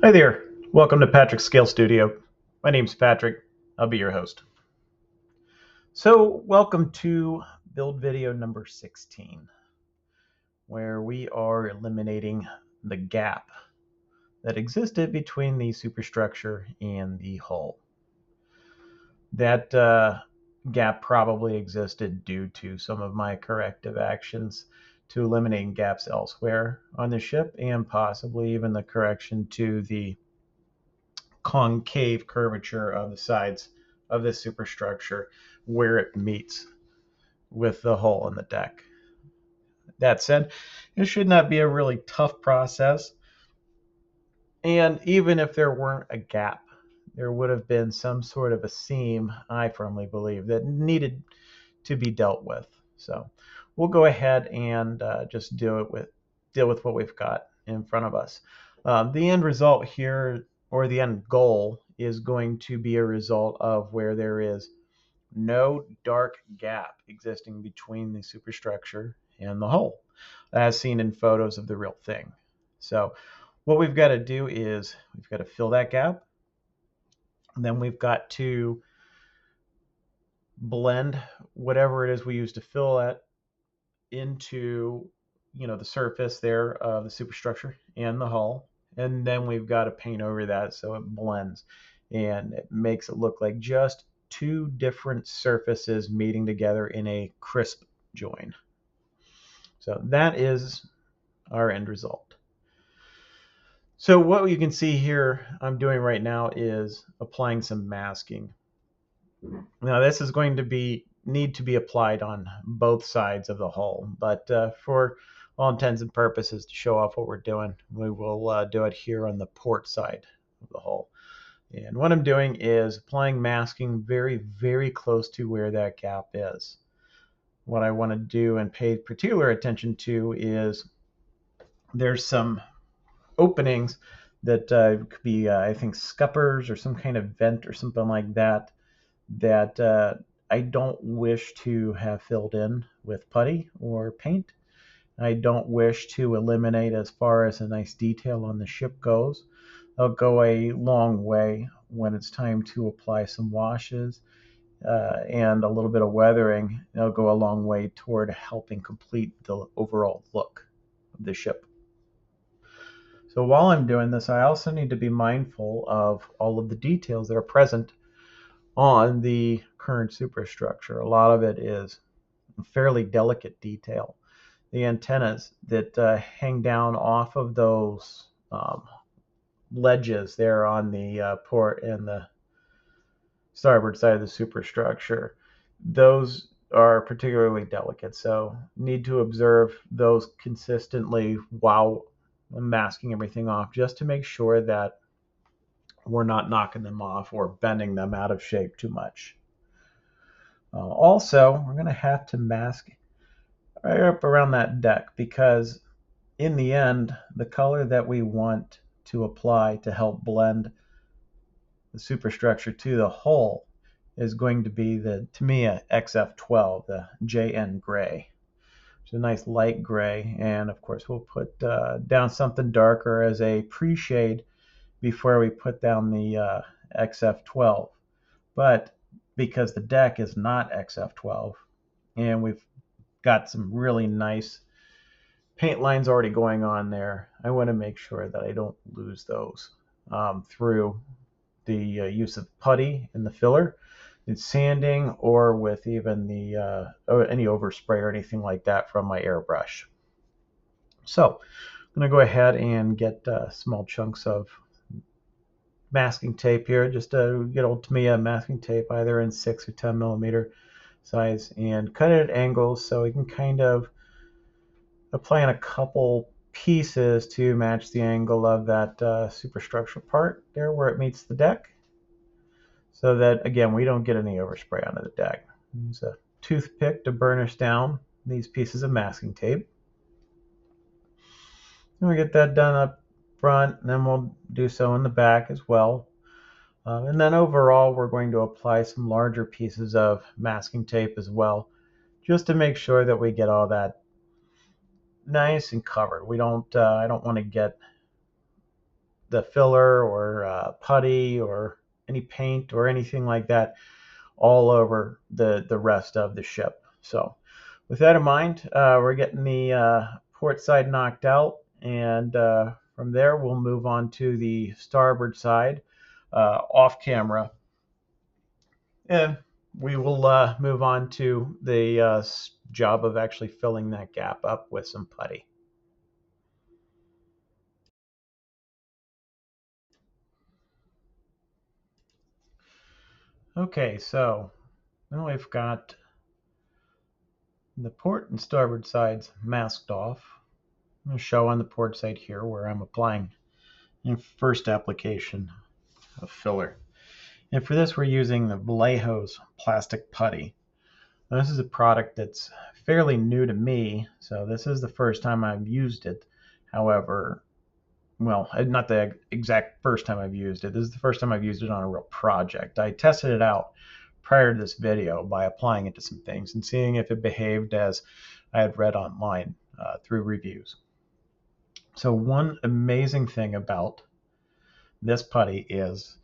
Hi there. Welcome to Patrick's Scale Studio. My name's Patrick. I'll be your host. So, welcome to build video number 16, where we are eliminating the gap that existed between the superstructure and the hull. That gap probably existed due to some of my corrective actions to eliminating gaps elsewhere on the ship, and possibly even the correction to the concave curvature of the sides of this superstructure where it meets with the hull and the deck. That said, it should not be a really tough process. And even if there weren't a gap, there would have been some sort of a seam, I firmly believe, that needed to be dealt with. So we'll go ahead and just deal with what we've got in front of us. The end result here, or the end goal, is going to be a result of where there is no dark gap existing between the superstructure and the hull, as seen in photos of the real thing. So what we've got to do is we've got to fill that gap, and then we've got to blend whatever it is we use to fill that into the surface there of the superstructure and the hull, and then we've got to paint over that so it blends and it makes it look like just two different surfaces meeting together in a crisp join. So that is our end result. So what you can see here I'm doing right now is applying some masking. Now this is going to need to be applied on both sides of the hull, but for all intents and purposes, to show off what we're doing, we will do it here on the port side of the hull. And what I'm doing is applying masking very, very close to where that gap is. What I want to do and pay particular attention to is there's some openings that could be, I think, scuppers or some kind of vent or something like that, that I don't wish to have filled in with putty or paint. I don't wish to eliminate as far as a nice detail on the ship goes. They'll go a long way when it's time to apply some washes and a little bit of weathering. They'll go a long way toward helping complete the overall look of the ship. So while I'm doing this, I also need to be mindful of all of the details that are present on the current superstructure. A lot of it is fairly delicate detail. The antennas that hang down off of those ledges there on the port and the starboard side of the superstructure, those are particularly delicate, so need to observe those consistently while masking everything off, just to make sure that we're not knocking them off or bending them out of shape too much. Also, we're going to have to mask right up around that deck, because in the end, the color that we want to apply to help blend the superstructure to the hull is going to be to me, a XF12, the JN gray. It's a nice light gray, and of course we'll put down something darker as a pre-shade before we put down the XF12. But because the deck is not XF12 and we've got some really nice paint lines already going on there, I want to make sure that I don't lose those through the use of putty in the filler, in sanding, or with even the any overspray or anything like that from my airbrush. So I'm going to go ahead and get small chunks of masking tape here, just good old Tamiya masking tape, either in 6 or 10 millimeter size, and cut it at angles so we can kind of apply in a couple pieces to match the angle of that superstructure part there where it meets the deck, so that again we don't get any overspray onto the deck. Use a toothpick to burnish down these pieces of masking tape. And we get that done up front, and then we'll do so in the back as well. And then overall we're going to apply some larger pieces of masking tape as well, just to make sure that we get all that nice and covered. We don't I don't want to get the filler or putty or any paint or anything like that all over the rest of the ship. So with that in mind, we're getting the port side knocked out, and from there we'll move on to the starboard side off camera, and we will move on to the job of actually filling that gap up with some putty. Okay, so now we've got the port and starboard sides masked off. I'm going to show on the port side here where I'm applying the first application of filler. And for this, we're using the Vallejo's plastic putty. Now, this is a product that's fairly new to me, so this is the first time I've used it. However, well, not the exact first time I've used it. This is the first time I've used it on a real project. I tested it out prior to this video by applying it to some things and seeing if it behaved as I had read online through reviews. So one amazing thing about this putty is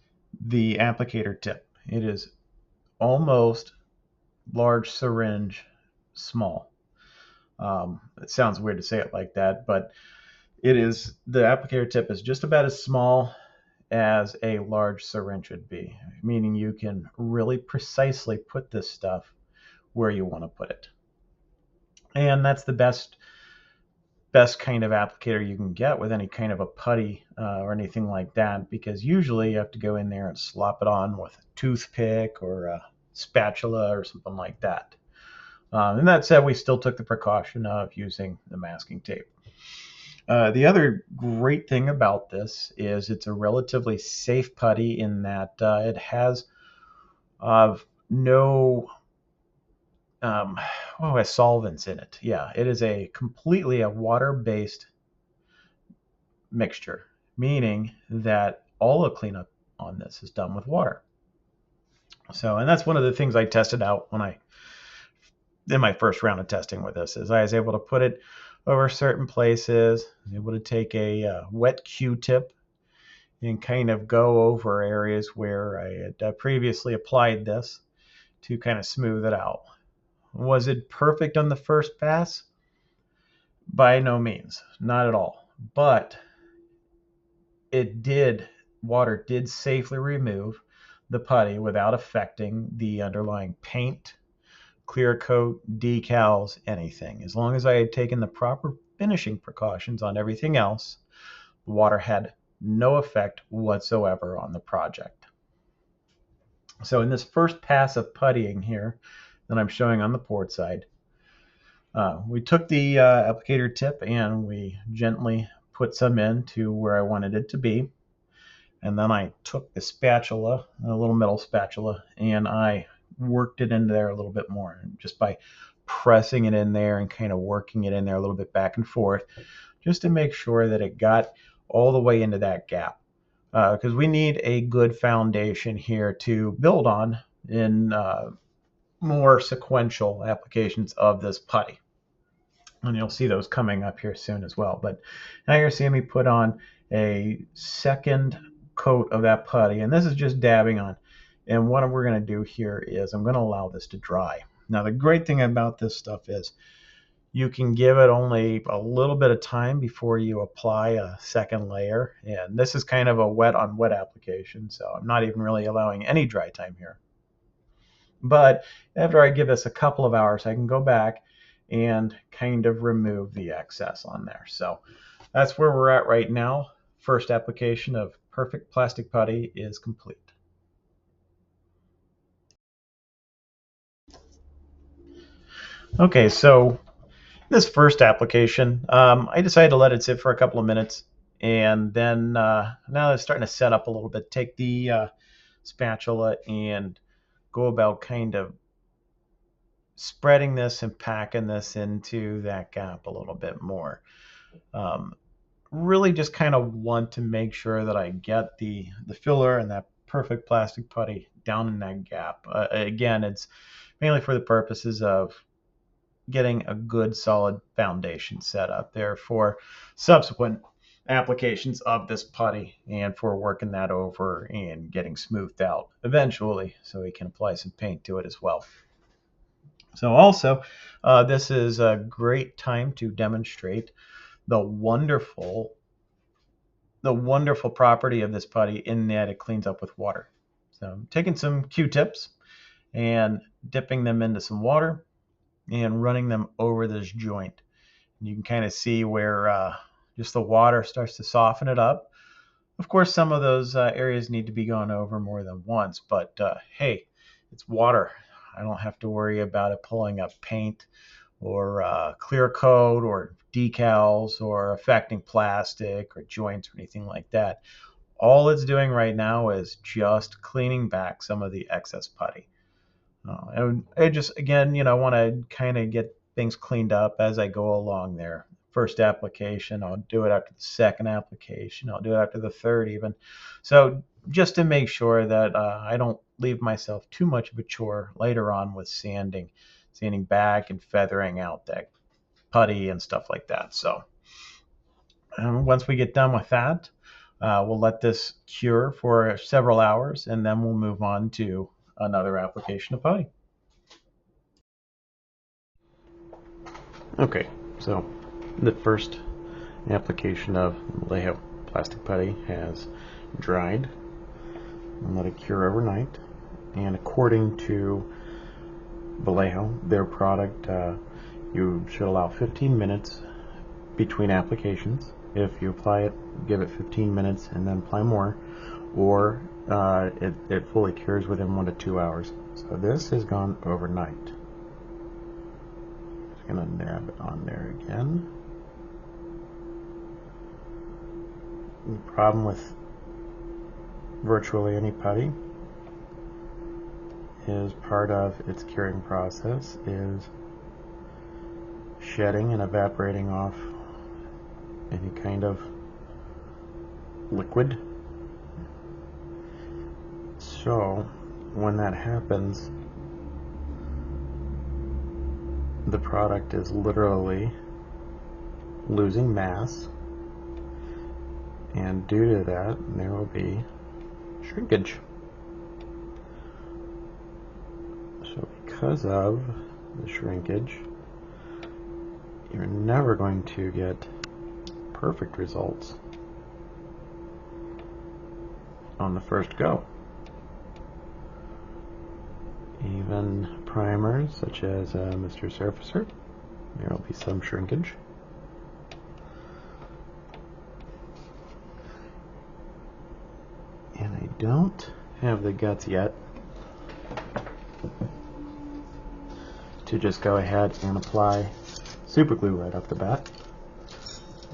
the applicator tip. It is almost large syringe small. It sounds weird to say it like that, but it is, the applicator tip is just about as small as a large syringe would be, meaning you can really precisely put this stuff where you want to put it. And that's the best kind of applicator you can get with any kind of a putty or anything like that, because usually you have to go in there and slop it on with a toothpick or a spatula or something like that. And that said, we still took the precaution of using the masking tape. The other great thing about this is it's a relatively safe putty in that it has no solvents in it. Yeah, it is completely a water-based mixture, meaning that all the cleanup on this is done with water. So, and that's one of the things I tested out in my first round of testing with this, is I was able to put it over certain places, able to take a wet Q-tip and kind of go over areas where I had previously applied this to kind of smooth it out. Was it perfect on the first pass? By no means, not at all. But water did safely remove the putty without affecting the underlying paint, clear coat, decals, anything. As long as I had taken the proper finishing precautions on everything else, the water had no effect whatsoever on the project. So in this first pass of puttying here that I'm showing on the port side, we took the applicator tip and we gently put some in to where I wanted it to be. And then I took the spatula, a little metal spatula, and I worked it into there a little bit more, just by pressing it in there and kind of working it in there a little bit back and forth, just to make sure that it got all the way into that gap, because we need a good foundation here to build on in more sequential applications of this putty. And you'll see those coming up here soon as well. But now you're seeing me put on a second coat of that putty, and this is just dabbing on. And what we're going to do here is I'm going to allow this to dry. Now the great thing about this stuff is you can give it only a little bit of time before you apply a second layer, and this is kind of a wet on wet application, so I'm not even really allowing any dry time here. But after I give this a couple of hours, I can go back and kind of remove the excess on there. So that's where we're at right now. First application of perfect plastic putty is complete. Okay, so this first application, I decided to let it sit for a couple of minutes, and then now it's starting to set up a little bit. Take the spatula and go about kind of spreading this and packing this into that gap a little bit more. Really just kind of want to make sure that I get the filler and that perfect plastic putty down in that gap. Again, it's mainly for the purposes of getting a good solid foundation set up there for subsequent applications of this putty and for working that over and getting smoothed out eventually so we can apply some paint to it as well. So also, this is a great time to demonstrate the wonderful property of this putty in that it cleans up with water. So I'm taking some Q-tips and dipping them into some water and running them over this joint. And you can kind of see where just the water starts to soften it up. Of course, some of those areas need to be gone over more than once, but hey, it's water. I don't have to worry about it pulling up paint or clear coat or decals or affecting plastic or joints or anything like that. All it's doing right now is just cleaning back some of the excess putty. And I just, again, want to kind of get things cleaned up as I go along there. First application, I'll do it after the second application, I'll do it after the third even. So just to make sure that I don't leave myself too much of a chore later on with sanding back and feathering out that putty and stuff like that. So once we get done with that, we'll let this cure for several hours and then we'll move on to another application of putty. Okay, so the first application of Vallejo plastic putty has dried and let it cure overnight. And according to Vallejo, their product, you should allow 15 minutes between applications. If you apply it, give it 15 minutes and then apply more, or it fully cures within 1 to 2 hours. So this has gone overnight. Just gonna dab it on there again. The problem with virtually any putty is part of its curing process is shedding and evaporating off any kind of liquid. So when that happens, the product is literally losing mass, and due to that there will be shrinkage. So because of the shrinkage, you're never going to get perfect results on the first go. Even primers such as Mr. Surfacer, there will be some shrinkage. And I don't have the guts yet to just go ahead and apply super glue right off the bat.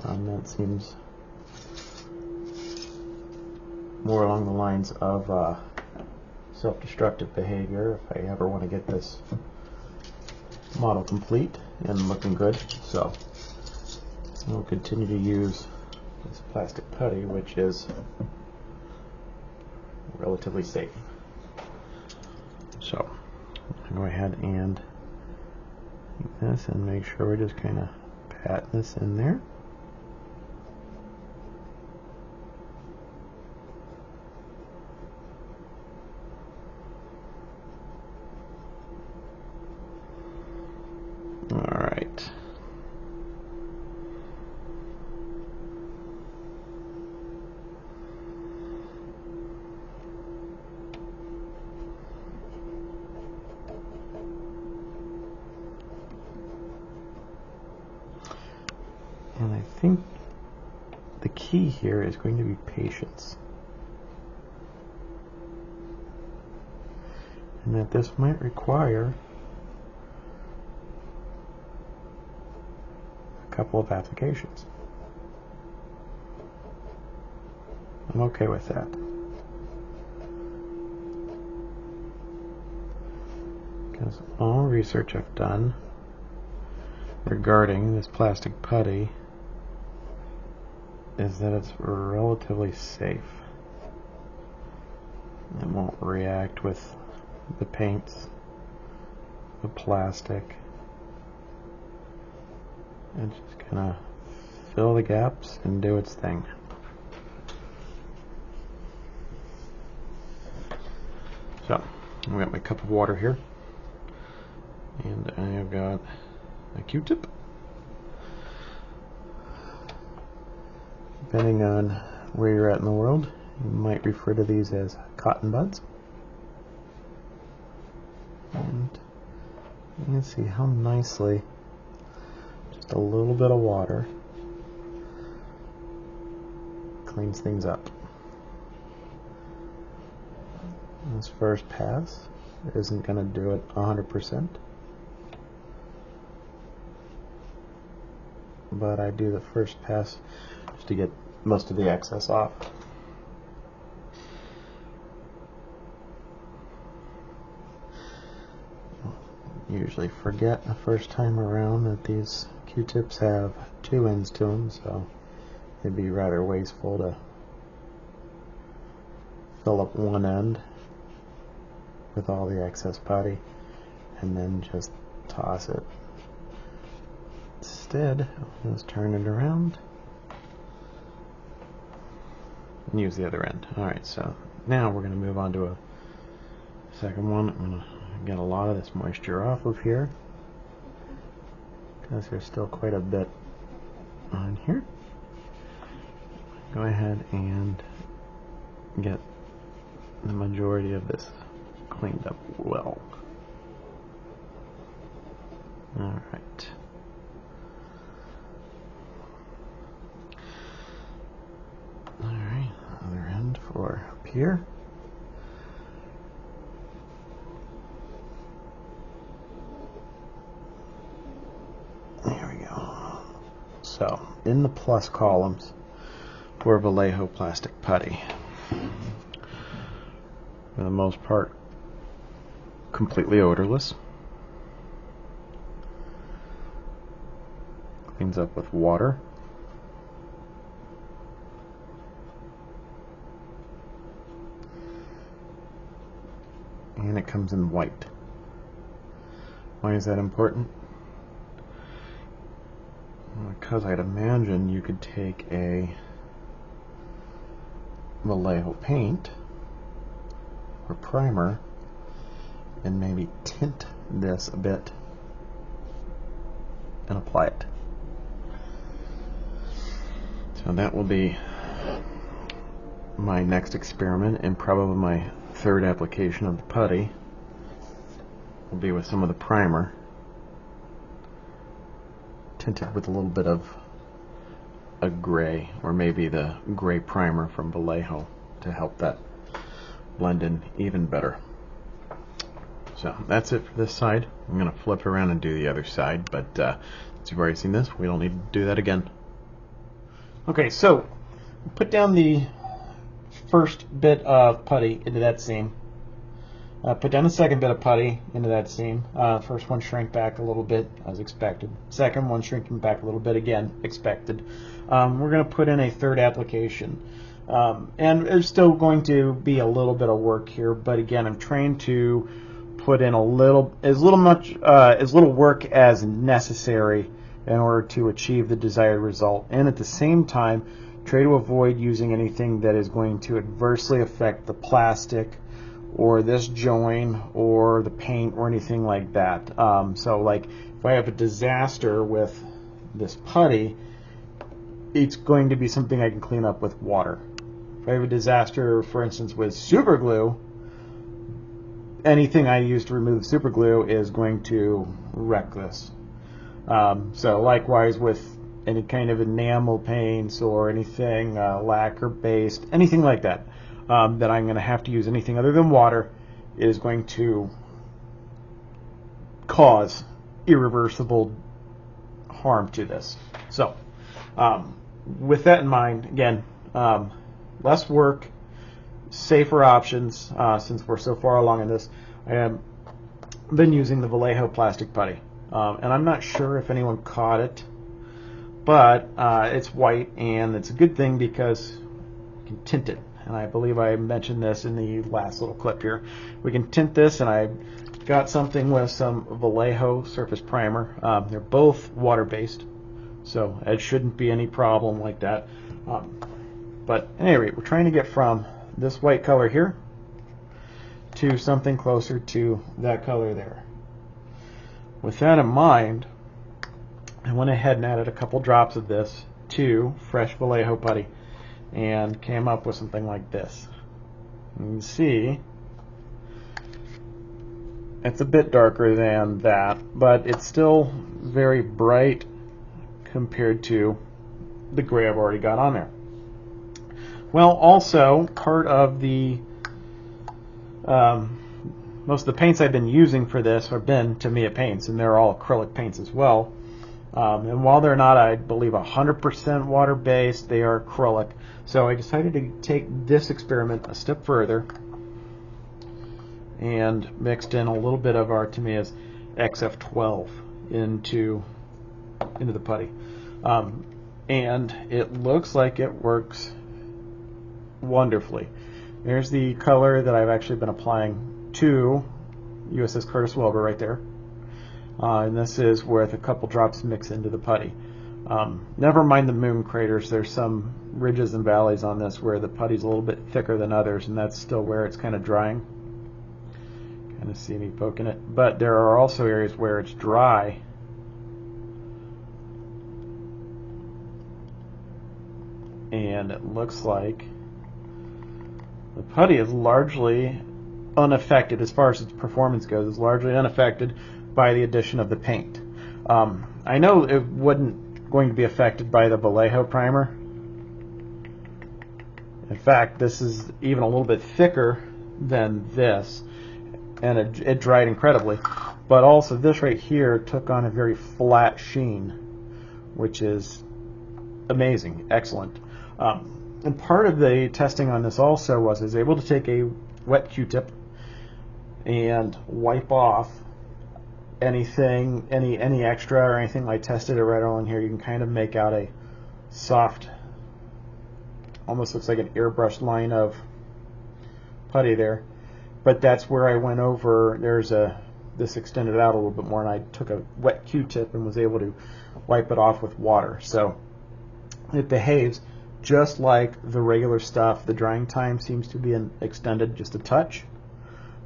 That seems more along the lines of self-destructive behavior if I ever want to get this model complete and looking good. So we'll continue to use this plastic putty, which is relatively safe. So I'll go ahead and take this and make sure we're just kind of pat this in there. Alright. And I think the key here is going to be patience. And that this might require a couple of applications. I'm okay with that. Because all research I've done regarding this plastic putty is that it's relatively safe. It won't react with the paints, the plastic. It just kind of fill the gaps and do its thing. So, I've got my cup of water here, and I have got a Q-tip. Depending on where you're at in the world, you might refer to these as cotton buds. And you can see how nicely just a little bit of water cleans things up. This first pass isn't going to do it 100%, but I do the first pass just to get most of the excess off. Usually forget the first time around that these Q-tips have two ends to them, so it'd be rather wasteful to fill up one end with all the excess putty and then just toss it. Instead, I'll just turn it around and use the other end. Alright, so now we're going to move on to a second one. I'm going to get a lot of this moisture off of here because there's still quite a bit on here. Go ahead and get the majority of this cleaned up well. Alright. Alright, other end for up here. There we go. So, in the plus columns for Vallejo plastic putty. For the most part, completely odorless. Cleans up with water. And it comes in white. Why is that important? Because I'd imagine you could take a Vallejo paint or primer and maybe tint this a bit and apply it. So that will be my next experiment, and probably my third application of the putty will be with some of the primer tinted with a little bit of a gray, or maybe the gray primer from Vallejo to help that blend in even better. So that's it for this side. I'm going to flip around and do the other side, but since you've already seen this, we don't need to do that again. Okay, so put down the first bit of putty into that seam. Put down the second bit of putty into that seam. First one shrank back a little bit, as expected. Second one shrinking back a little bit, again, expected. We're going to put in a third application. And there's still going to be a little bit of work here, but again, I'm trying to put in as little work as necessary in order to achieve the desired result, and at the same time try to avoid using anything that is going to adversely affect the plastic or this join or the paint or anything like that. So like if I have a disaster with this putty, it's going to be something I can clean up with water. If I have a disaster, for instance, with super glue, anything I use to remove super glue is going to wreck this. So likewise with any kind of enamel paints or anything lacquer based, anything like that, that I'm going to have to use anything other than water is going to cause irreversible harm to this. So with that in mind, again, less work, safer options. Since we're so far along in this, I have been using the Vallejo plastic putty, and I'm not sure if anyone caught it, but it's white, and it's a good thing because you can tint it. And I believe I mentioned this in the last little clip here. We can tint this, and I got something with some Vallejo surface primer. They're both water-based, So it shouldn't be any problem like that. But at any rate, we're trying to get from this white color here to something closer to that color there. With that in mind, I went ahead and added a couple drops of this to fresh Vallejo putty and came up with something like this. You can see it's a bit darker than that, but it's still very bright compared to the gray I've already got on there. Well, also part of the most of the paints I've been using for this have been Tamiya paints, and they're all acrylic paints as well. And while they're not, I believe, 100% water-based, they are acrylic. So I decided to take this experiment a step further and mixed in a little bit of our Tamiya's XF12 into the putty. And it looks like it works wonderfully. There's the color that I've actually been applying to USS Wilbur right there. And this is with a couple drops mixed into the putty. Never mind the moon craters. There's some ridges and valleys on this where the putty's a little bit thicker than others, and that's still where it's kind of drying. Kind of see me poking it. But there are also areas where it's dry. And it looks like the putty is largely unaffected, as far as its performance goes, is largely unaffected by the addition of the paint. I know it wasn't going to be affected by the Vallejo primer. In fact, this is even a little bit thicker than this, and it dried incredibly. But also this right here took on a very flat sheen, which is amazing, excellent. And part of the testing on this also was I was able to take a wet Q-tip and wipe off anything, any extra or anything. I tested it right along here. You can kind of make out a soft, almost looks like an airbrush line of putty there. But that's where I went over. This extended out a little bit more, and I took a wet Q-tip and was able to wipe it off with water. So it behaves just like the regular stuff. The drying time seems to be extended just a touch,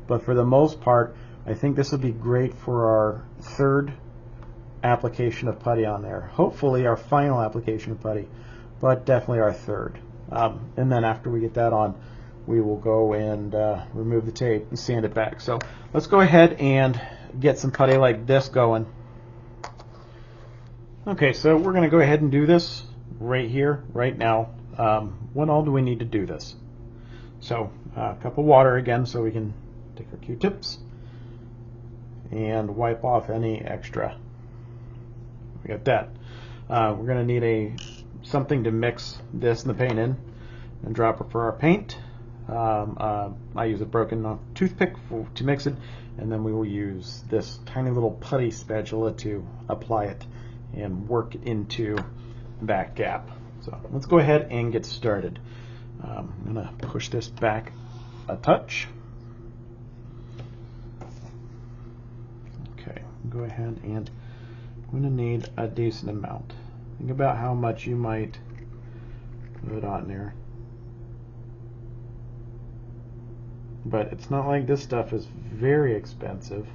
but for the most part, I think this would be great for our third application of putty on there. Hopefully our final application of putty, but definitely our third. And then after we get that on, we will go and remove the tape and sand it back. So let's go ahead and get some putty like this going. Okay, so we're going to go ahead and do this right here, right now. When all do we need to do this? So a cup of water again, so we can take our Q-tips and wipe off any extra. We got that. We're going to need something to mix this and the paint in, and dropper for our paint. I use a broken off toothpick to mix it, and then we will use this tiny little putty spatula to apply it and work it into that gap. So let's go ahead and get started. I'm going to push this back a touch. Okay, go ahead, and I'm going to need a decent amount. Think about how much you might put on there. But it's not like this stuff is very expensive.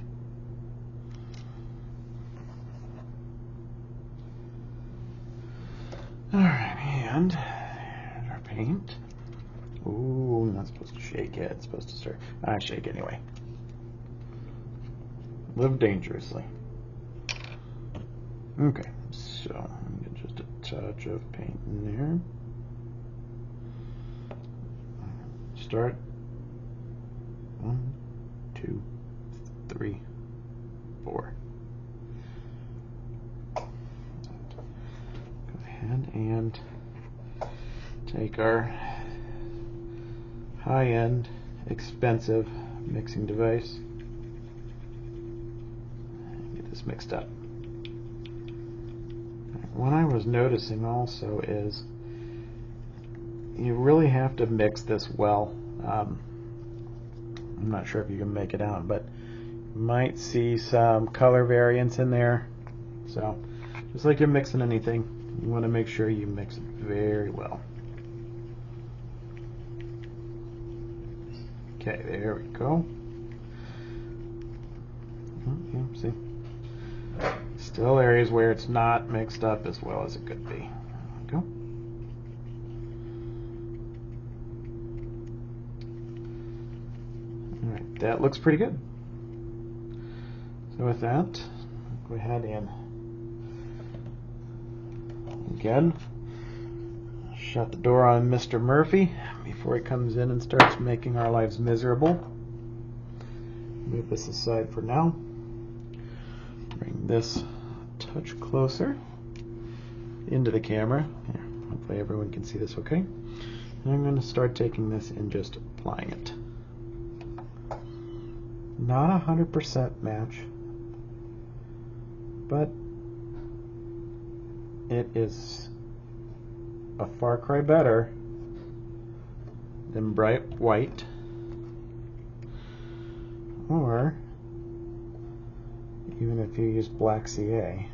Alright, and our paint. Ooh, not supposed to shake it. It's supposed to start. I shake anyway. Live dangerously. Okay, so I'm gonna get just a touch of paint in there. Start. 1, 2, 3, 4. And take our high-end, expensive mixing device and get this mixed up. What I was noticing also is you really have to mix this well. I'm not sure if you can make it out, but you might see some color variance in there. So just like you're mixing anything, You want to make sure you mix it very well. Okay, there we go. Yeah, see? Still areas where it's not mixed up as well as it could be. There we go. Alright, that looks pretty good. So with that, go ahead and again shut the door on Mr. Murphy before he comes in and starts making our lives miserable. Move this aside for now. Bring this a touch closer into the camera. Here, hopefully everyone can see this okay. And I'm going to start taking this and just applying it. Not 100% match, but it is a far cry better than bright white or even if you use black CA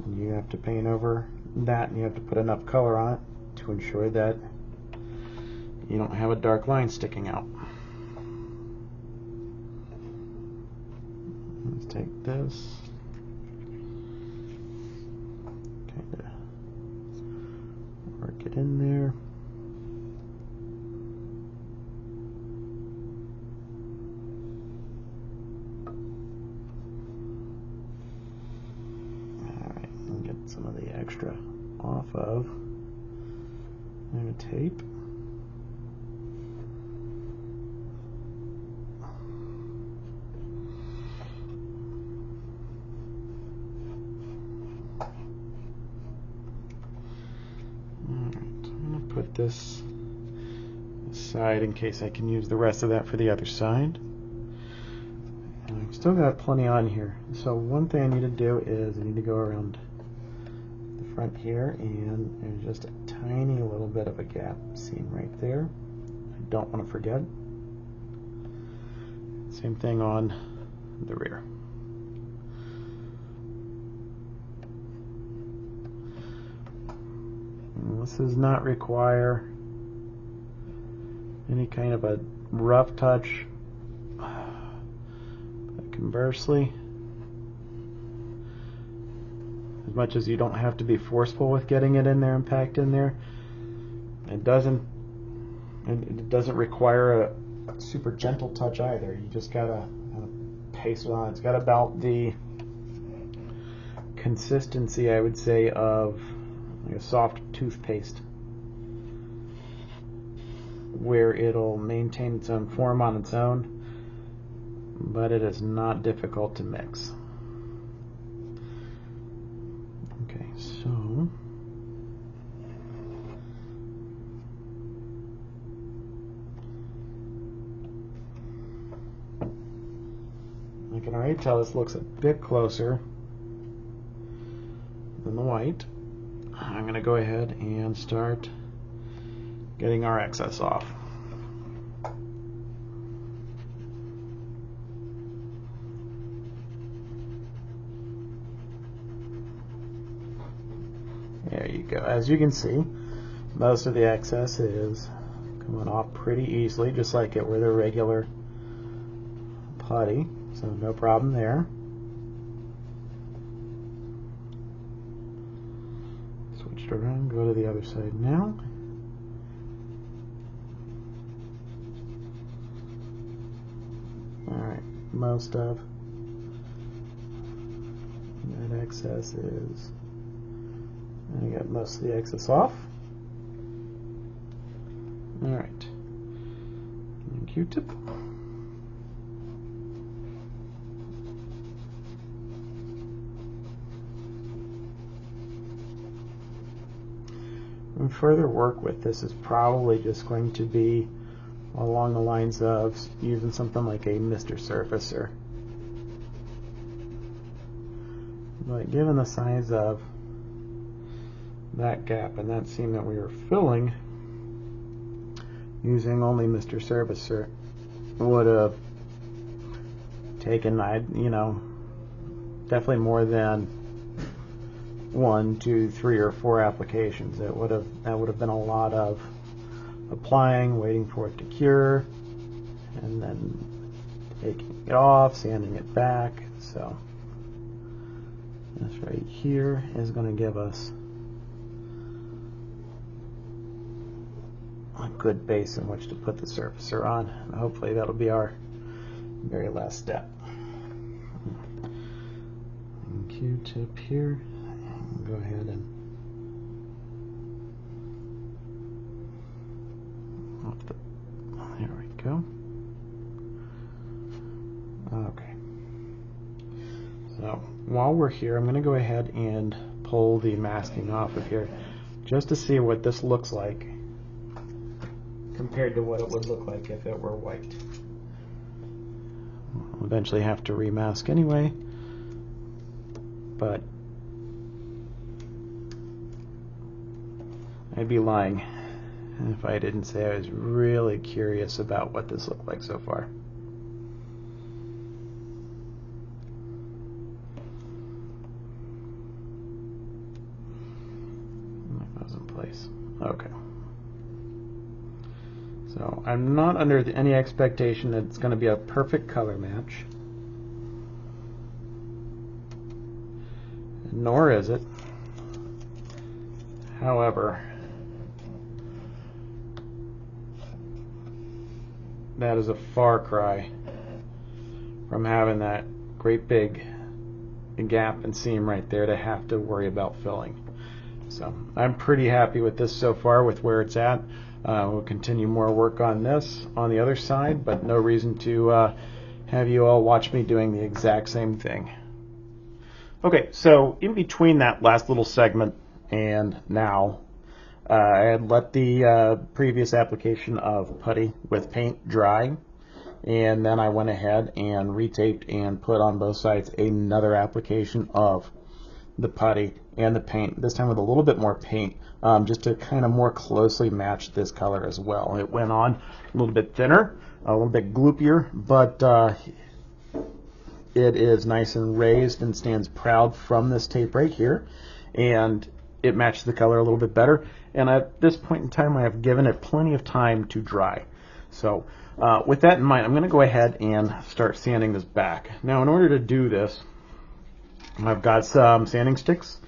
and you have to paint over that and you have to put enough color on it to ensure that you don't have a dark line sticking out. Let's take this, kind of work it in there. Alright, and get some of the extra off of the tape. Put this aside in case I can use the rest of that for the other side. And I've still got plenty on here. So one thing I need to do is I need to go around the front here, and there's just a tiny little bit of a gap seam right there. I don't want to forget. Same thing on the rear. This does not require any kind of a rough touch. But conversely, as much as you don't have to be forceful with getting it in there and packed in there, it doesn't require a super gentle touch either. You just gotta paste it on. It's got about the consistency, I would say, of like a soft toothpaste, where it'll maintain its own form on its own, but it is not difficult to mix. Okay, so I can already tell this looks a bit closer than the white. I'm going to go ahead and start getting our excess off. There you go. As you can see, most of the excess is coming off pretty easily, just like it were the regular putty, so no problem there. Switch it around, go to the other side now. Alright, most of that excess is, I got most of the excess off. Alright, Q-tip. And further work with this is probably just going to be along the lines of using something like a Mr. Surfacer. But given the size of that gap and that seam that we were filling, using only Mr. Surfacer would have taken, definitely more than 1, 2, 3, or 4 applications. That would have been a lot of applying, waiting for it to cure, and then taking it off, sanding it back. So this right here is going to give us a good base in which to put the surfacer on, and hopefully that'll be our very last step. Q-tip here, and go ahead and there we go. Okay, so while we're here, I'm going to go ahead and pull the masking off of here just to see what this looks like compared to what it would look like if it were white. We'll eventually have to remask anyway, but I'd be lying if I didn't say I was really curious about what this looked like so far. That was in place. Okay. So I'm not under any expectation that it's going to be a perfect color match, nor is it. However, that is a far cry from having that great big gap and seam right there to have to worry about filling. So I'm pretty happy with this so far with where it's at. We'll continue more work on this on the other side, but no reason to have you all watch me doing the exact same thing. Okay, so in between that last little segment and now, I had let the previous application of putty with paint dry, and then I went ahead and retaped and put on both sides another application of the putty and the paint, this time with a little bit more paint, just to kind of more closely match this color as well. It went on a little bit thinner, a little bit gloopier, but it is nice and raised and stands proud from this tape right here, and it matches the color a little bit better. And at this point in time, I have given it plenty of time to dry. So with that in mind, I'm going to go ahead and start sanding this back. Now, in order to do this, I've got some sanding sticks.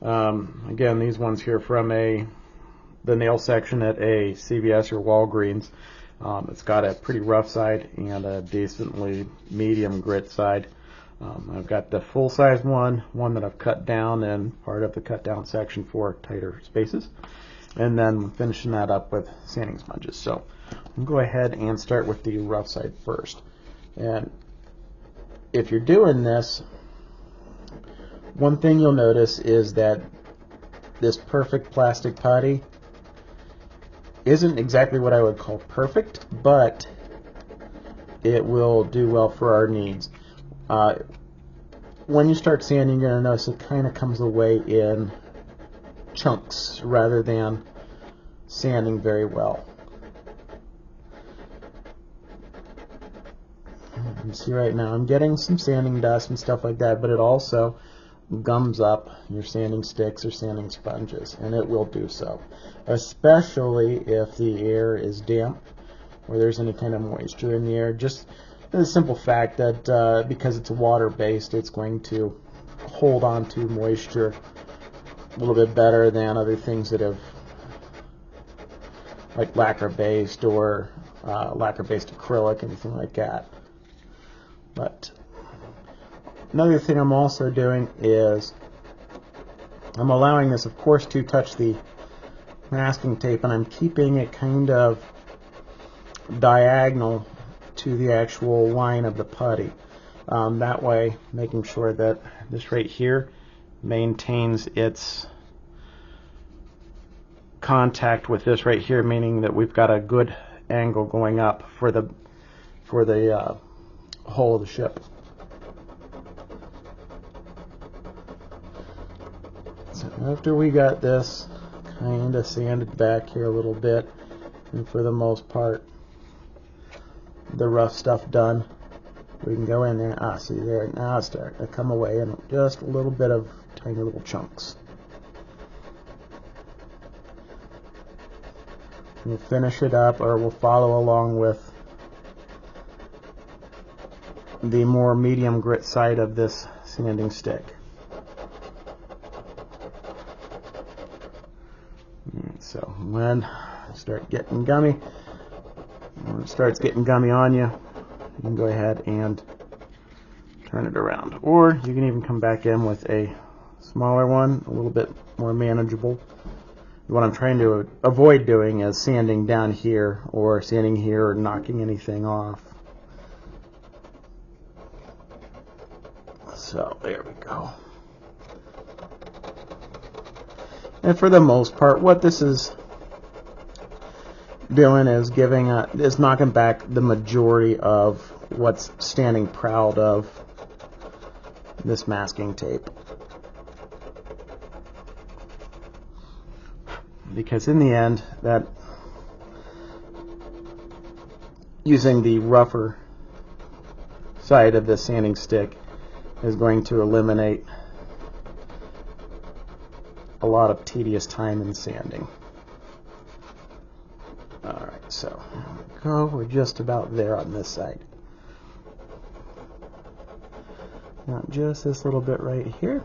Again, these ones here from the nail section at a CVS or Walgreens. It's got a pretty rough side and a decently medium grit side. I've got the full-size one that I've cut down and part of the cut down section for tighter spaces, and then finishing that up with sanding sponges. So I'll go ahead and start with the rough side first. And if you're doing this, one thing you'll notice is that this perfect plastic putty isn't exactly what I would call perfect, but it will do well for our needs. When you start sanding, you're going to notice it kind of comes away in chunks rather than sanding very well. You can see right now I'm getting some sanding dust and stuff like that, but it also gums up your sanding sticks or sanding sponges, and it will do so, especially if the air is damp or there's any kind of moisture in the air. Just the simple fact that because it's water based, it's going to hold on to moisture a little bit better than other things that have, like lacquer based or lacquer based acrylic, anything like that. But another thing I'm also doing is I'm allowing this, of course, to touch the masking tape, and I'm keeping it kind of diagonal to the actual line of the putty. That way, making sure that this right here maintains its contact with this right here, meaning that we've got a good angle going up for the hull of the ship. So after we got this kind of sanded back here a little bit, and for the most part the rough stuff done, we can go in there. See there, now it's starting to come away in just a little bit of tiny little chunks. we'll finish it up, or we'll follow along with the more medium grit side of this sanding stick. So when it starts getting gummy, when it starts getting gummy on you, you can go ahead and turn it around. Or you can even come back in with a smaller one, a little bit more manageable. What I'm trying to avoid doing is sanding down here or sanding here or knocking anything off. So there we go. And for the most part, what this is doing is is knocking back the majority of what's standing proud of this masking tape. Because in the end, that using the rougher side of the sanding stick is going to eliminate a lot of tedious time in sanding. Alright, so there we go. We're just about there on this side. Now just this little bit right here.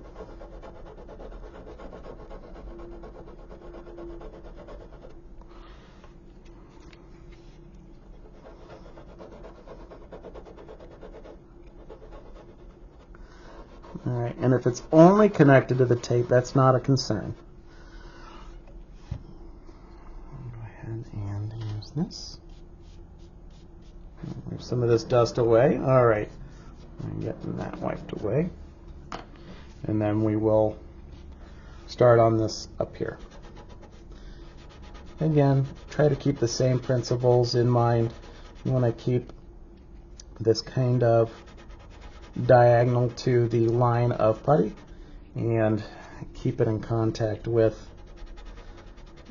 Alright, and if it's only connected to the tape, that's not a concern. Go ahead and use this. Move some of this dust away. Alright, I'm getting that wiped away. And then we will start on this up here. Again, try to keep the same principles in mind. You want to keep this kind of diagonal to the line of putty and keep it in contact with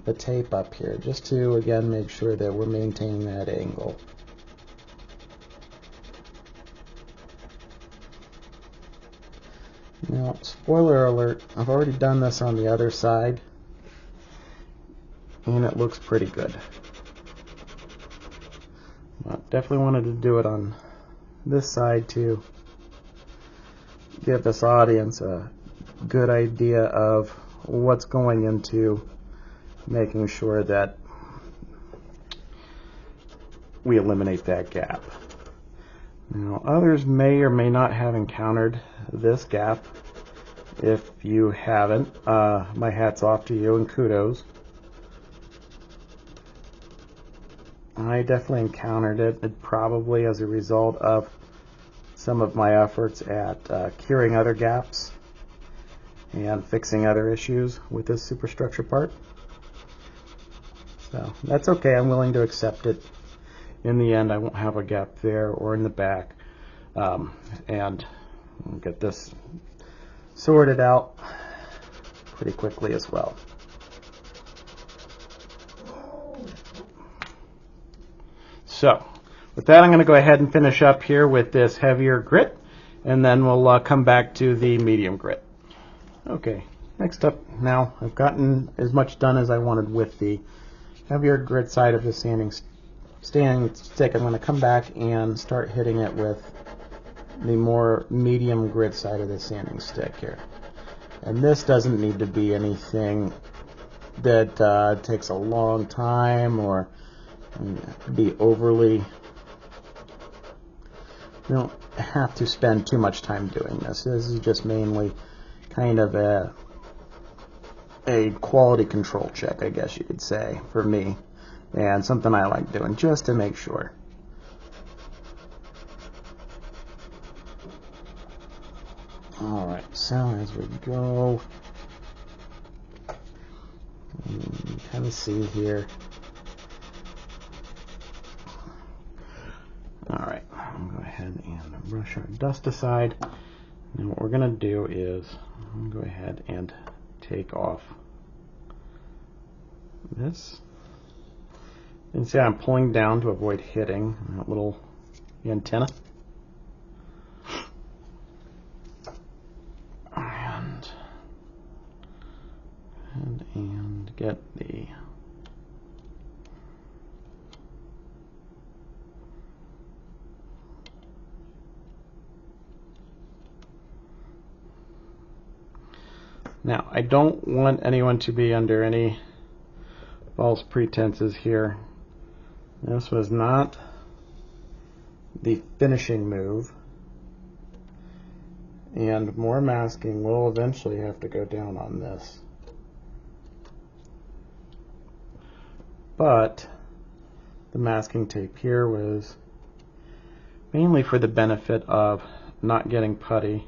the tape up here, just to again make sure that we're maintaining that angle. Now, spoiler alert, I've already done this on the other side and it looks pretty good. But definitely wanted to do it on this side too. Give this audience a good idea of what's going into making sure that we eliminate that gap. Now, others may or may not have encountered this gap. If you haven't, my hat's off to you and kudos. I definitely encountered it probably as a result of some of my efforts at curing other gaps and fixing other issues with this superstructure part. So that's okay, I'm willing to accept it. In the end, I won't have a gap there or in the back. And we'll get this sorted out pretty quickly as well. So with that, I'm going to go ahead and finish up here with this heavier grit, and then we'll come back to the medium grit. Okay, next up, now I've gotten as much done as I wanted with the heavier grit side of the sanding stick. I'm going to come back and start hitting it with the more medium grit side of the sanding stick here. And this doesn't need to be anything that takes a long time or be overly. You don't have to spend too much time doing this. This is just mainly kind of a quality control check, I guess you could say, for me, and something I like doing just to make sure. Alright, so as we go, kind of see here. Alright, I'll go ahead and brush our dust aside. And what we're going to do is go ahead and take off this. And see, I'm pulling down to avoid hitting that little antenna. And get the Now, I don't want anyone to be under any false pretenses here. This was not the finishing move, and more masking will eventually have to go down on this. But the masking tape here was mainly for the benefit of not getting putty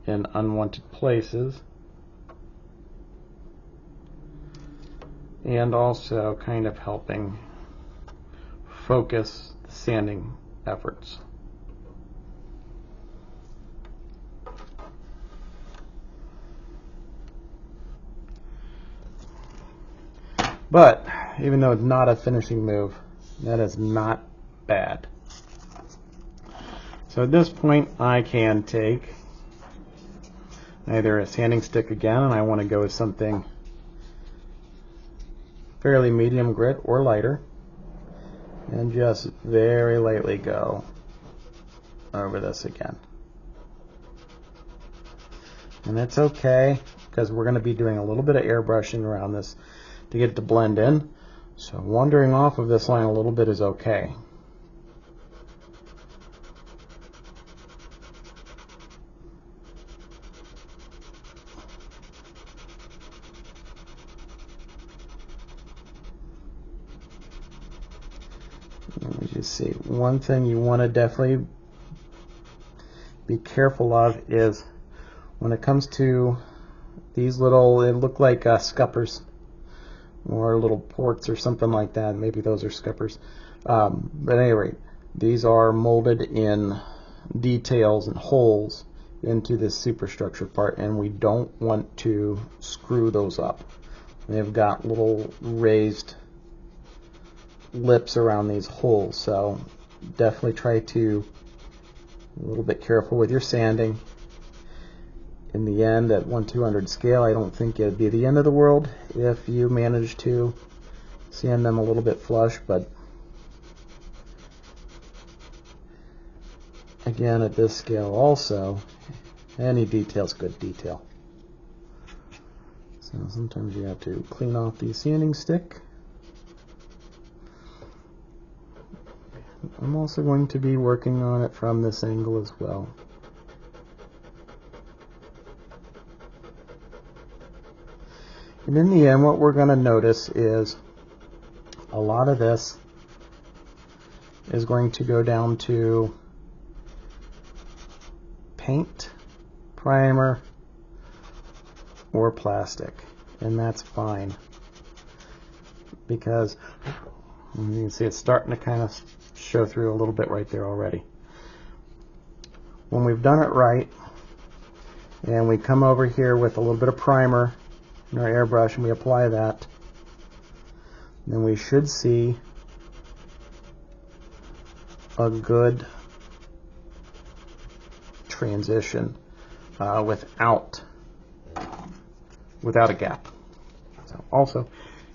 in unwanted places, and also kind of helping focus the sanding efforts. But even though it's not a finishing move, that is not bad. So at this point I can take either a sanding stick again, and I want to go with something fairly medium grit or lighter, and just very lightly go over this again. And it's okay, because we're going to be doing a little bit of airbrushing around this to get it to blend in, so wandering off of this line a little bit is okay. Let me just see, one thing you want to definitely be careful of is when it comes to these little, they look like scuppers or little ports or something like that. Maybe those are scuppers. But at any rate, these are molded in details and holes into this superstructure part, and we don't want to screw those up. They've got little raised lips around these holes, so definitely try to be a little bit careful with your sanding. In the end, at 1/200 scale, I don't think it'd be the end of the world if you manage to sand them a little bit flush, but again, at this scale also, any detail's good detail. So sometimes you have to clean off the sanding stick. I'm also going to be working on it from this angle as well. And in the end, what we're going to notice is a lot of this is going to go down to paint, primer, or plastic, and that's fine, because you can see it's starting to kind of show through a little bit right there already. When we've done it right, and we come over here with a little bit of primer in our airbrush and we apply that, then we should see a good transition without a gap. So also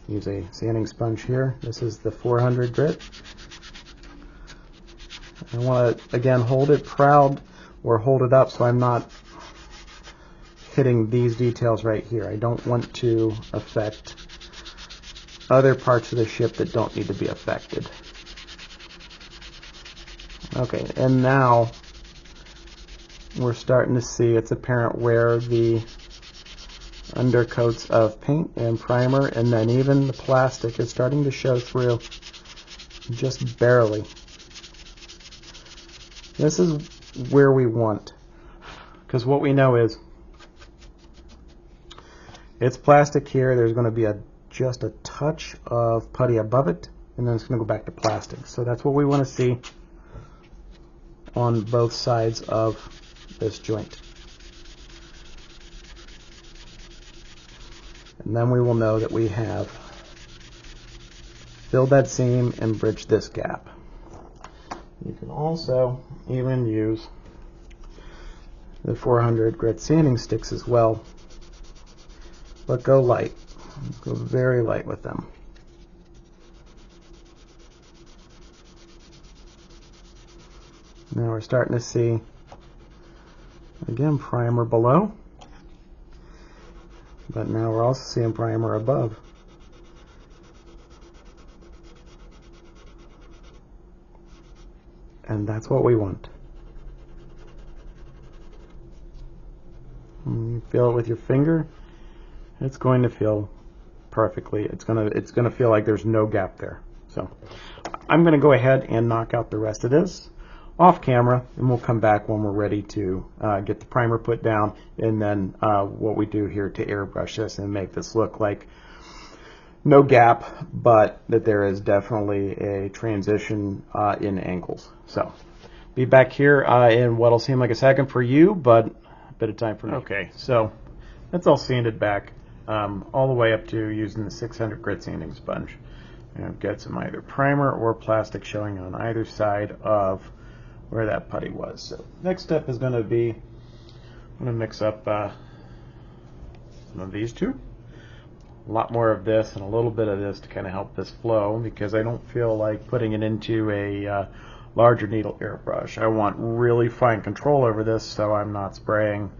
use a sanding sponge here. This is the 400 grit. I want to again hold it proud or hold it up so I'm not hitting these details right here. I don't want to affect other parts of the ship that don't need to be affected. Okay, and now we're starting to see it's apparent where the undercoats of paint and primer and then even the plastic is starting to show through, just barely. This is where we want, because what we know is it's plastic here, there's going to be just a touch of putty above it, and then it's going to go back to plastic. So that's what we want to see on both sides of this joint. And then we will know that we have filled that seam and bridged this gap. You can also even use the 400 grit sanding sticks as well, but go light. Go very light with them. Now we're starting to see, again, primer below. But now we're also seeing primer above. And that's what we want. When you feel it with your finger, it's going to feel perfectly. It's gonna feel like there's no gap there. So I'm gonna go ahead and knock out the rest of this off camera, and we'll come back when we're ready to get the primer put down, and then what we do here to airbrush this and make this look like no gap, but that there is definitely a transition in angles. So be back here in what'll seem like a second for you, but a bit of time for me. Okay, so that's all sanded back all the way up to using the 600 grit sanding sponge. And I've got some either primer or plastic showing on either side of where that putty was. So next step is going to be, I'm going to mix up some of these two. A lot more of this and a little bit of this to kind of help this flow, because I don't feel like putting it into a larger needle airbrush. I want really fine control over this, so I'm not spraying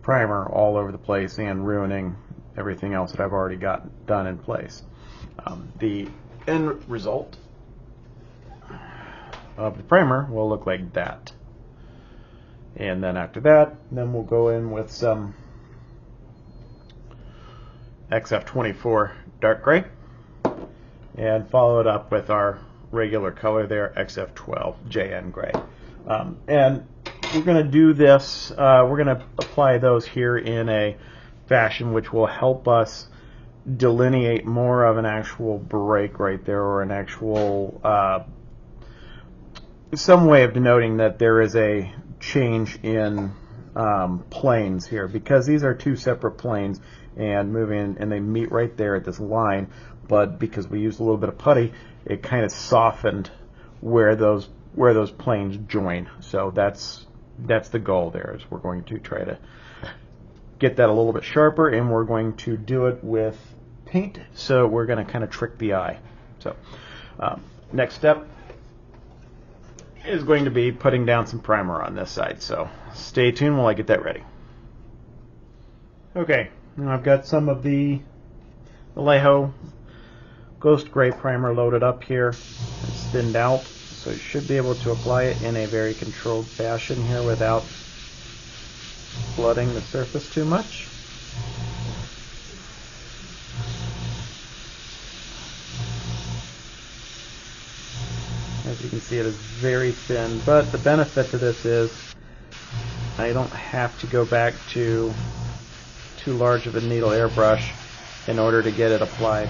primer all over the place and ruining everything else that I've already got done in place. The end result of the primer will look like that. And then after that, then we'll go in with some XF24 dark gray and follow it up with our regular color there, XF12 JN gray. And we're going to do this, we're going to apply those here in a fashion which will help us delineate more of an actual break right there, or an actual some way of denoting that there is a change in planes here, because these are two separate planes and moving, and they meet right there at this line, but because we used a little bit of putty, it kind of softened where those planes join. So that's the goal there, is we're going to try to get that a little bit sharper, and we're going to do it with paint, so we're going to kind of trick the eye. So next step is going to be putting down some primer on this side, so stay tuned while I get that ready. Okay, now I've got some of the Vallejo Ghost Gray primer loaded up here. It's thinned out, so you should be able to apply it in a very controlled fashion here without flooding the surface too much. As you can see, it is very thin, but the benefit to this is I don't have to go back to too large of a needle airbrush in order to get it applied.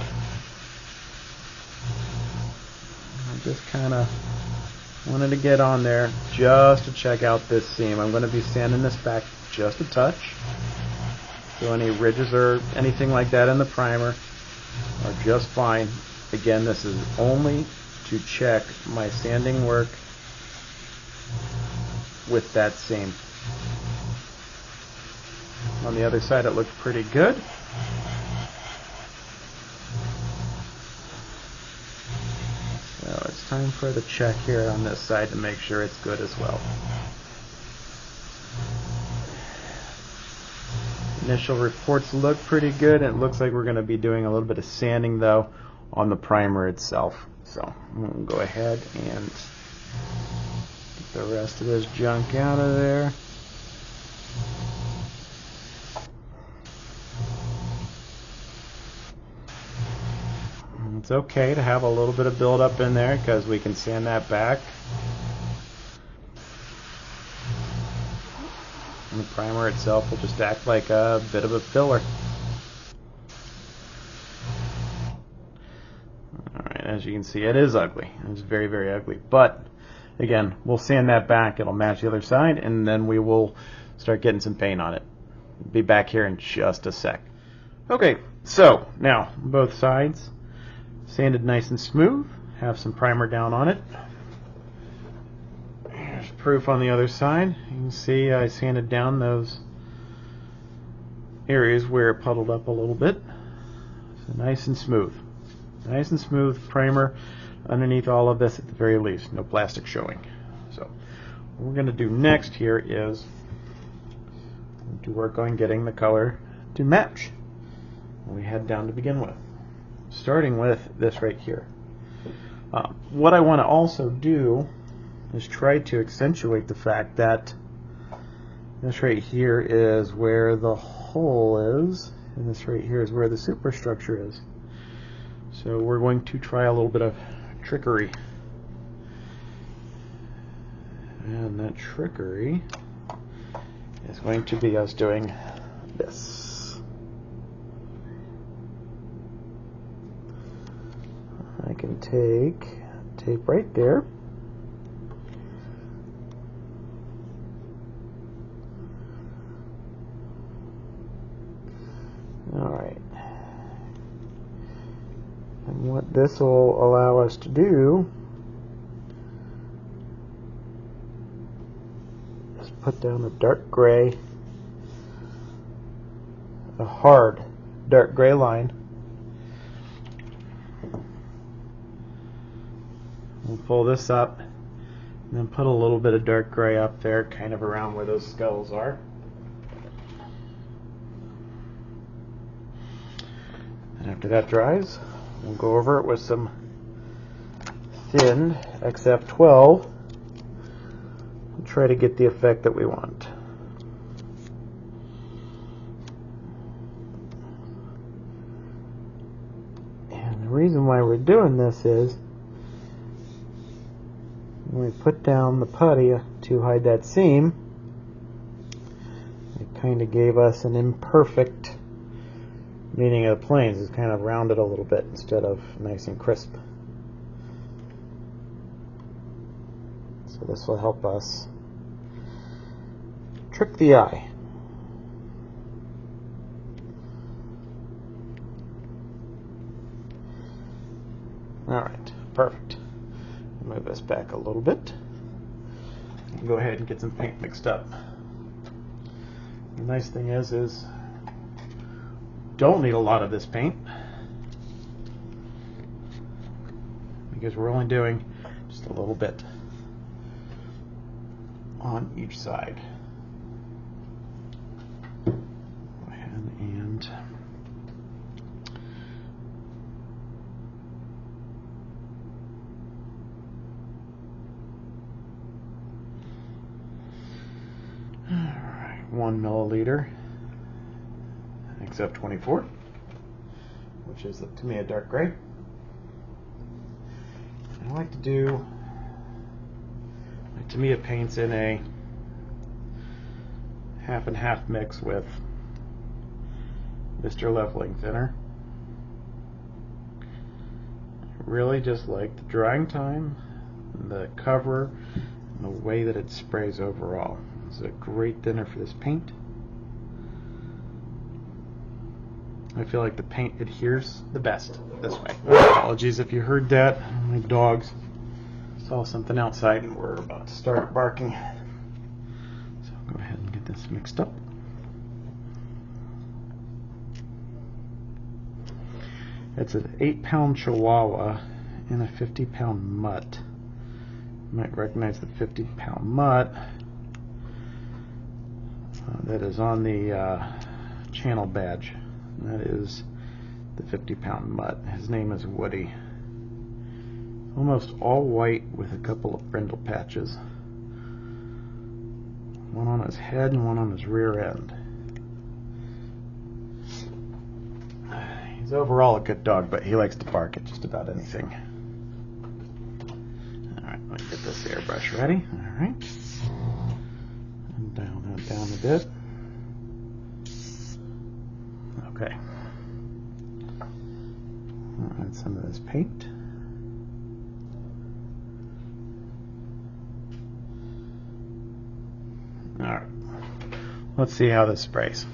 I just kind of wanted to get on there just to check out this seam. I'm going to be sanding this back just a touch, so any ridges or anything like that in the primer are just fine. Again, this is only to check my sanding work with that seam. On the other side, it looked pretty good. So it's time for the check here on this side to make sure it's good as well. Initial reports look pretty good, and it looks like we're going to be doing a little bit of sanding though on the primer itself. So I'm going to go ahead and get the rest of this junk out of there. It's okay to have a little bit of buildup in there, because we can sand that back. And the primer itself will just act like a bit of a filler. Alright, as you can see, it is ugly. It's very, very ugly. But, again, we'll sand that back. It'll match the other side, and then we will start getting some paint on it. Be back here in just a sec. Okay, so, now, both sides sanded nice and smooth. Have some primer down on it. There's proof on the other side. You can see I sanded down those areas where it puddled up a little bit. So nice and smooth. Nice and smooth primer underneath all of this at the very least. No plastic showing. So what we're going to do next here is to work on getting the color to match. we had down to begin with, starting with this right here. What I want to also do is try to accentuate the fact that this right here is where the hole is, and this right here is where the superstructure is. So we're going to try a little bit of trickery. And that trickery is going to be us doing this. I can take tape right there. Alright. And what this will allow us to do is put down a dark gray, a hard dark gray line. We'll pull this up and then put a little bit of dark gray up there, kind of around where those skulls are. And after that dries, we'll go over it with some thinned XF12 and try to get the effect that we want. And the reason why we're doing this is when we put down the putty to hide that seam, it kind of gave us an imperfect meaning of the planes. It's kind of rounded a little bit instead of nice and crisp. So this will help us trick the eye. Alright, perfect. Move this back a little bit. Go ahead and get some paint mixed up. The nice thing is don't need a lot of this paint because we're only doing just a little bit on each side. Go ahead and alright, 1 milliliter XF24, which is to me a dark gray. I like to do, to me it paints in a half and half mix with Mr. Leveling Thinner. I really just like the drying time, the cover, and the way that it sprays overall. It's a great thinner for this paint. I feel like the paint adheres the best this way. Apologies if you heard that. My dogs saw something outside and we're about to start barking. So I'll go ahead and get this mixed up. It's an 8-pound Chihuahua and a 50-pound mutt. You might recognize the 50-pound mutt that is on the channel badge. That is the 50-pound mutt. His name is Woody. Almost all white with a couple of brindle patches. One on his head and one on his rear end. He's overall a good dog, but he likes to bark at just about anything. Alright, let me get this airbrush ready. Alright. And dial that down a bit. Okay. I'll add some of this paint. Alright. Let's see how this sprays.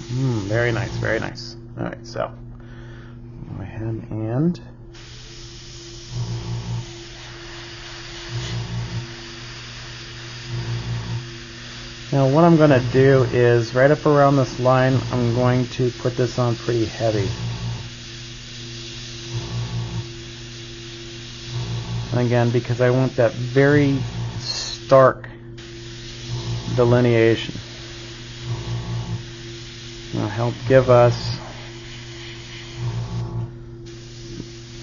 Very nice, very nice. Alright, so go ahead and now what I'm going to do is right up around this line I'm going to put this on pretty heavy. And again, because I want that very stark delineation. help give us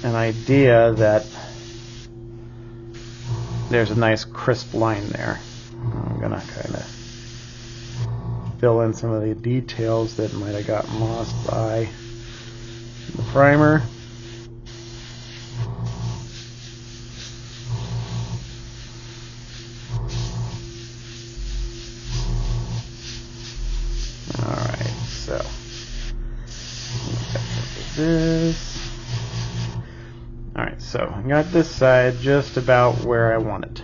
an idea that there's a nice crisp line there. I'm going to kind of fill in some of the details that might have gotten lost by the primer. Alright, so this. Alright, so I got this side just about where I want it.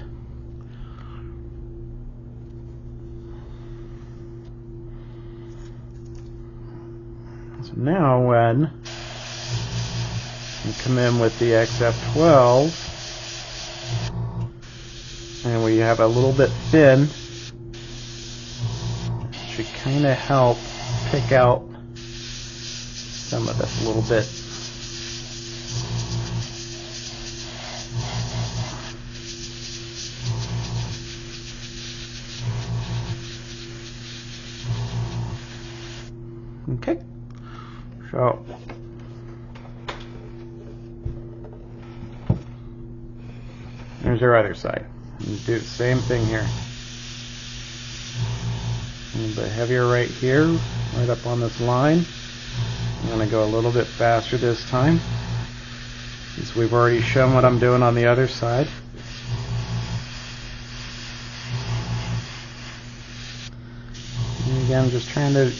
So now when we come in with the XF12 and we have a little bit thin, it should kind of help pick out some of this a little bit. Okay, so there's our other side. And do the same thing here. A little bit heavier right here, right up on this line. I'm going to go a little bit faster this time, since we've already shown what I'm doing on the other side. And again, I'm just trying to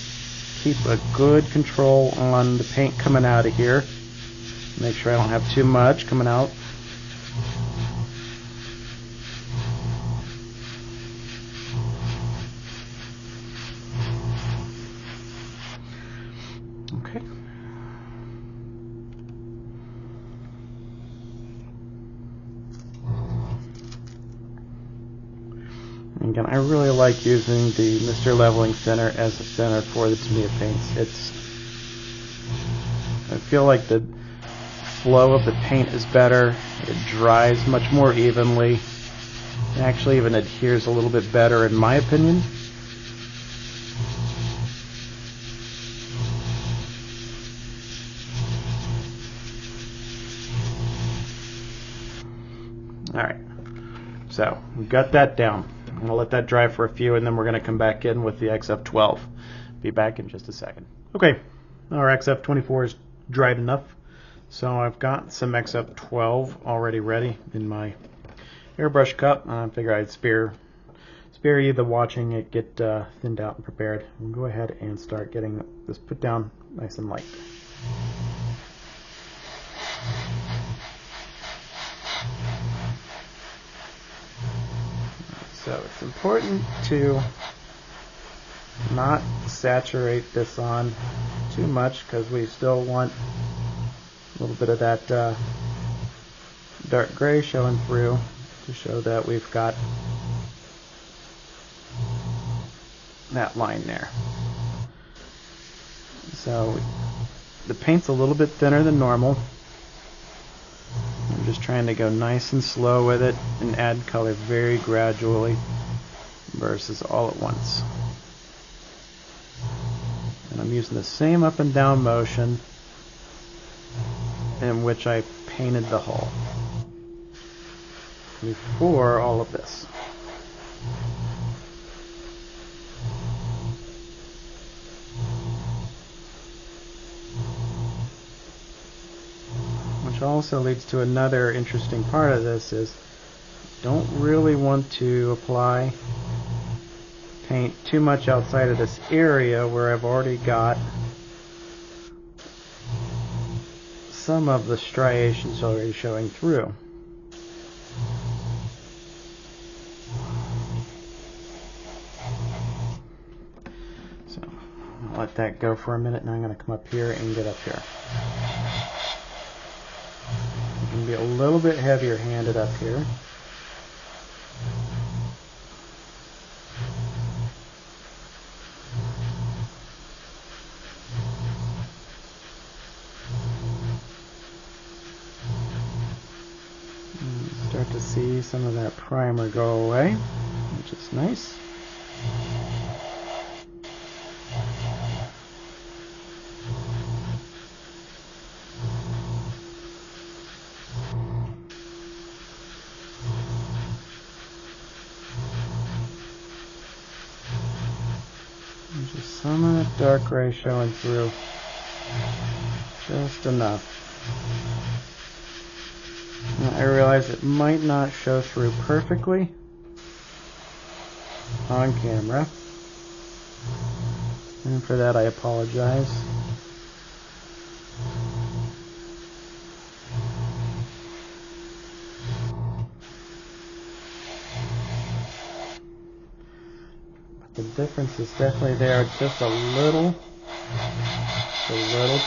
keep a good control on the paint coming out of here. Make sure I don't have too much coming out. Okay. Again, I really like using the Mr. Leveling Center as a center for the Tamiya paints. I feel like the flow of the paint is better. It dries much more evenly. It actually even adheres a little bit better, in my opinion. Alright, so we've got that down. I'm going to let that dry for a few, and then we're going to come back in with the XF12. Be back in just a second. Okay, our XF24 is dried enough, so I've got some XF12 already ready in my airbrush cup. I figure I'd spare you the watching it get thinned out and prepared. We'll go ahead and start getting this put down nice and light. So it's important to not saturate this on too much, because we still want a little bit of that dark gray showing through to show that we've got that line there. So the paint's a little bit thinner than normal. I'm just trying to go nice and slow with it and add color very gradually versus all at once. And I'm using the same up and down motion in which I painted the hull before all of this. Which also leads to another interesting part of this is don't really want to apply paint too much outside of this area where I've already got some of the striations already showing through. So I'll let that go for a minute, and I'm going to come up here and get up here. You can be a little bit heavier handed up here. Start to see some of that primer go away, which is nice. some of that dark gray showing through. Just enough. Now, I realize it might not show through perfectly on camera, and for that I apologize. But the difference is definitely there, just a little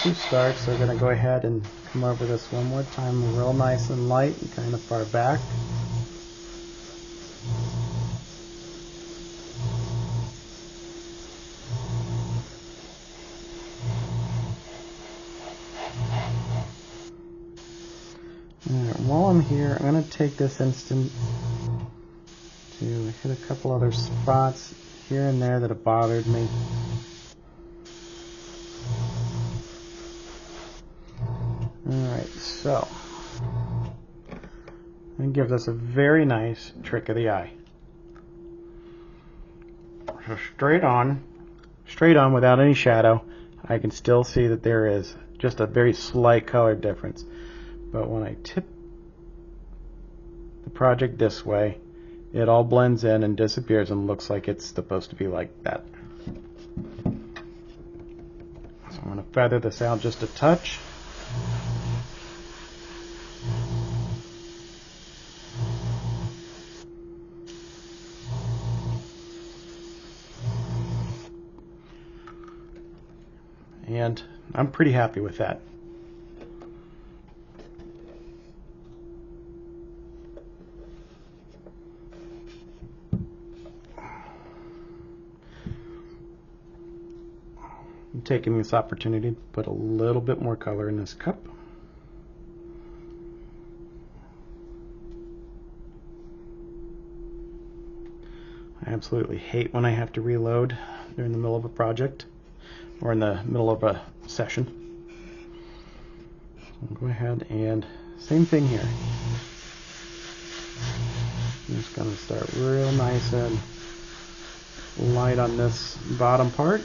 too stark, so we're going to go ahead and come over this one more time, real nice and light and kind of far back. Alright, while I'm here, I'm going to take this instant to hit a couple other spots here and there that have bothered me. Alright, so I'm going to give this a very nice trick of the eye. So straight on without any shadow, I can still see that there is just a very slight color difference. But when I tip the project this way, it all blends in and disappears and looks like it's supposed to be like that. So I'm going to feather this out just a touch. And I'm pretty happy with that. I'm taking this opportunity to put a little bit more color in this cup. I absolutely hate when I have to reload during the middle of a project or in the middle of a session. I'll go ahead and same thing here. I'm just going to start real nice and light on this bottom part.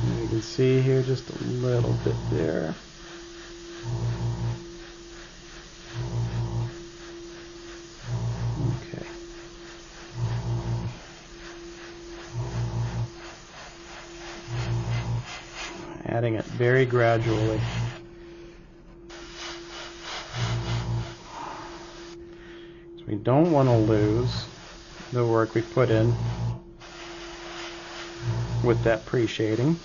And you can see here just a little bit there. Okay. Adding it very gradually. So we don't want to lose the work we put in with that pre-shading.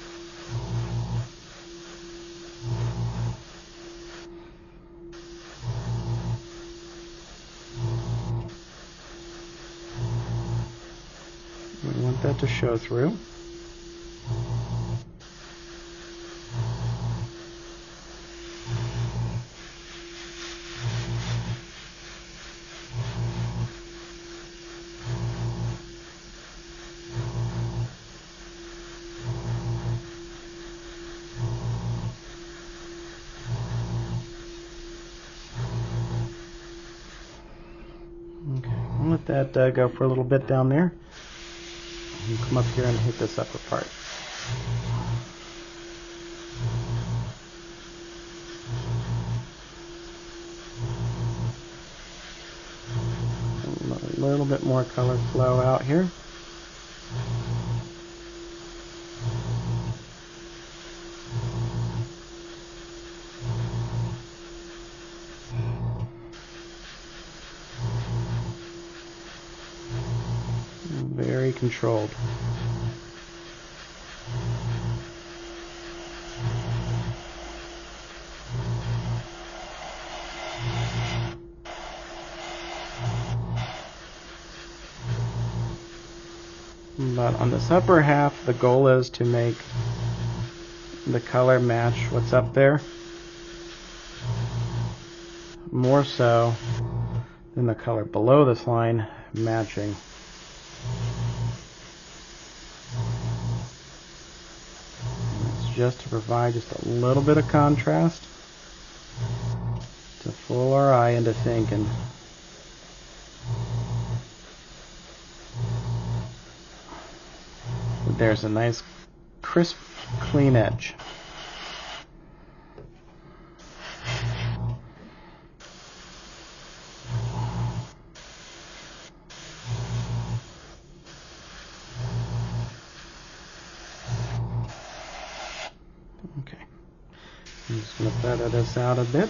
We want that to show through. Let that go for a little bit down there. And come up here and hit this upper part. A little bit more color flow out here. Very controlled. But on this upper half, the goal is to make the color match what's up there, more so than the color below this line matching. Just to provide just a little bit of contrast to fool our eye into thinking. there's a nice crisp, clean edge. Okay, I'm just going to feather this out a bit.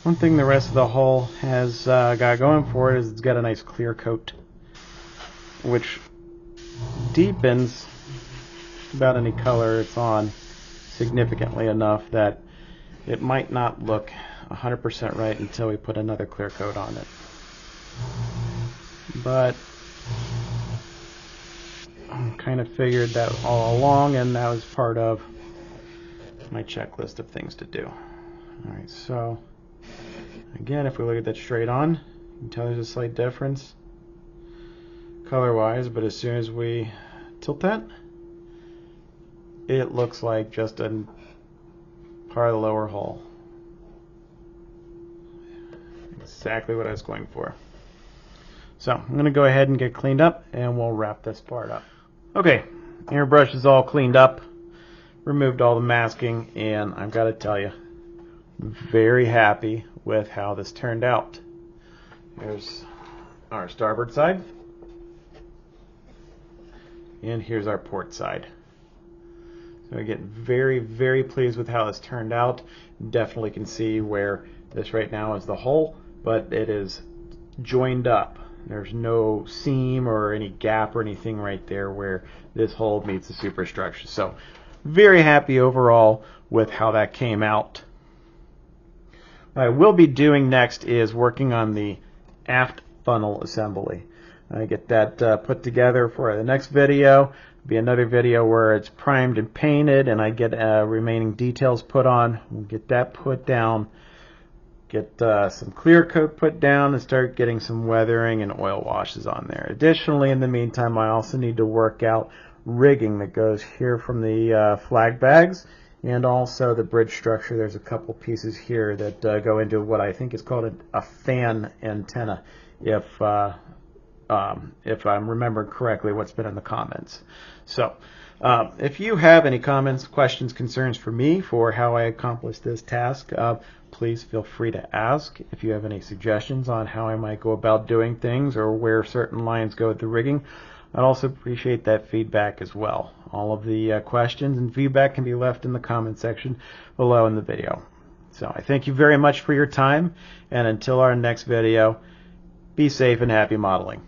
One thing the rest of the hull has got going for it is it's got a nice clear coat, which deepens about any color it's on significantly enough that it might not look 100% right until we put another clear coat on it. But I kind of figured that all along, and that was part of my checklist of things to do. Alright, so again, if we look at that straight on, you can tell there's a slight difference color-wise, but as soon as we tilt that, it looks like just a part of the lower hull. Exactly what I was going for. So I'm going to go ahead and get cleaned up, and we'll wrap this part up. Okay, airbrush is all cleaned up, removed all the masking, and I've got to tell you, very happy with how this turned out. Here's our starboard side, and here's our port side. So I get very, very pleased with how this turned out. Definitely can see where this right now is the hull, but it is joined up. There's no seam or any gap or anything right there where this hull meets the superstructure. So very happy overall with how that came out. What I will be doing next is working on the aft funnel assembly. I get that put together for the next video. It'll be another video where it's primed and painted, and I get remaining details put on. We'll get that put down, get some clear coat put down, and start getting some weathering and oil washes on there. Additionally, in the meantime, I also need to work out rigging that goes here from the flag bags, and also the bridge structure. There's a couple pieces here that go into what I think is called a fan antenna, if I'm remembering correctly what's been in the comments. So if you have any comments, questions, concerns for me for how I accomplished this task, please feel free to ask. If you have any suggestions on how I might go about doing things or where certain lines go with the rigging, I'd also appreciate that feedback as well. All of the questions and feedback can be left in the comment section below in the video. So I thank you very much for your time, and until our next video, be safe and happy modeling.